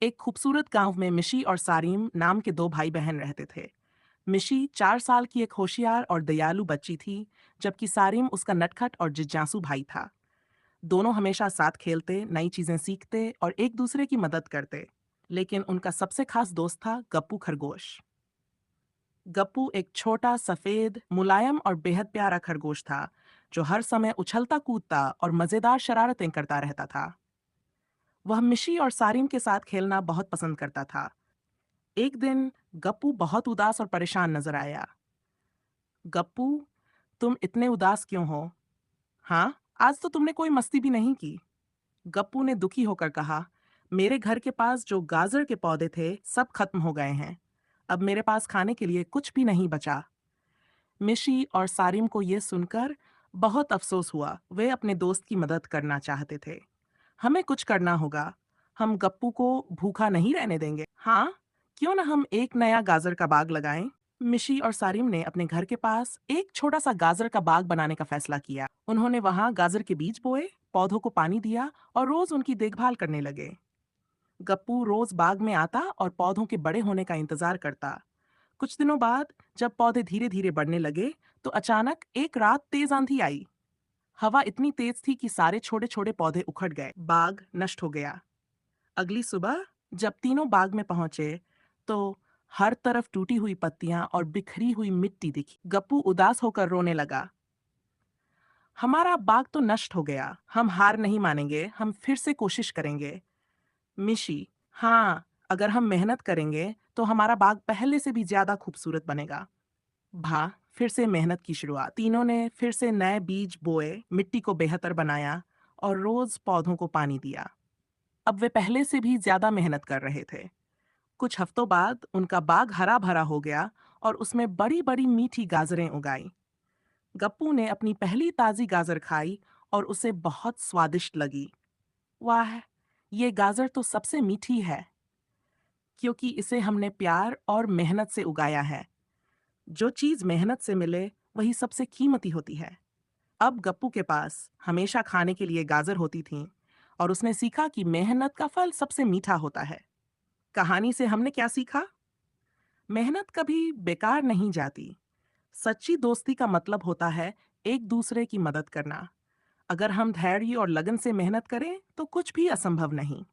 एक खूबसूरत गांव में मिशी और सारीम नाम के दो भाई बहन रहते थे। मिशी 4 साल की एक होशियार और दयालु बच्ची थी, जबकि सारिम उसका नटखट और जिज्ञासु भाई था। दोनों हमेशा साथ खेलते, नई चीजें सीखते और एक दूसरे की मदद करते। लेकिन उनका सबसे खास दोस्त था गप्पू खरगोश। गप्पू एक छोटा, सफेद, मुलायम और बेहद प्यारा खरगोश था, जो हर समय उछलता कूदता और मजेदार शरारतें करता रहता था। वह मिशी और सारिम के साथ खेलना बहुत पसंद करता था। एक दिन गप्पू बहुत उदास और परेशान नजर आया। गप्पू, तुम इतने उदास क्यों हो? हाँ, आज तो तुमने कोई मस्ती भी नहीं की। गप्पू ने दुखी होकर कहा, मेरे घर के पास जो गाजर के पौधे थे सब खत्म हो गए हैं। अब मेरे पास खाने के लिए कुछ भी नहीं बचा। मिशी और सारिम को यह सुनकर बहुत अफसोस हुआ। वे अपने दोस्त की मदद करना चाहते थे। हमें कुछ करना होगा। हम गप्पू को भूखा नहीं रहने देंगे। हाँ, क्यों ना हम एक नया गाजर का बाग लगाएं? मिशी और सारिम ने अपने घर के पास एक छोटा सा गाजर का बाग बनाने का फैसला किया। उन्होंने वहां गाजर के बीज बोए, पौधों को पानी दिया और रोज उनकी देखभाल करने लगे। गप्पू रोज बाग में आता और पौधों के बड़े होने का इंतजार करता। कुछ दिनों बाद जब पौधे धीरे धीरे बढ़ने लगे, तो अचानक एक रात तेज आंधी आई। हवा इतनी तेज थी कि सारे छोटे छोटे पौधे उखड़ गए। बाग नष्ट हो गया। अगली सुबह जब तीनों बाग में पहुंचे, तो हर तरफ टूटी हुई पत्तियां और बिखरी हुई मिट्टी दिखी। गप्पू उदास होकर रोने लगा। हमारा बाग तो नष्ट हो गया। हम हार नहीं मानेंगे, हम फिर से कोशिश करेंगे। मिशी, हाँ, अगर हम मेहनत करेंगे तो हमारा बाग पहले से भी ज्यादा खूबसूरत बनेगा। भा फिर से मेहनत की शुरुआत। तीनों ने फिर से नए बीज बोए, मिट्टी को बेहतर बनाया और रोज पौधों को पानी दिया। अब वे पहले से भी ज्यादा मेहनत कर रहे थे। कुछ हफ्तों बाद उनका बाग हरा भरा हो गया और उसमें बड़ी बड़ी मीठी गाजरें उगाई। गप्पू ने अपनी पहली ताजी गाजर खाई और उसे बहुत स्वादिष्ट लगी। वाह, ये गाजर तो सबसे मीठी है, क्योंकि इसे हमने प्यार और मेहनत से उगाया है। जो चीज मेहनत से मिले वही सबसे कीमती होती है। अब गप्पू के पास हमेशा खाने के लिए गाजर होती थीं और उसने सीखा कि मेहनत का फल सबसे मीठा होता है। कहानी से हमने क्या सीखा? मेहनत कभी बेकार नहीं जाती। सच्ची दोस्ती का मतलब होता है एक दूसरे की मदद करना। अगर हम धैर्य और लगन से मेहनत करें तो कुछ भी असंभव नहीं।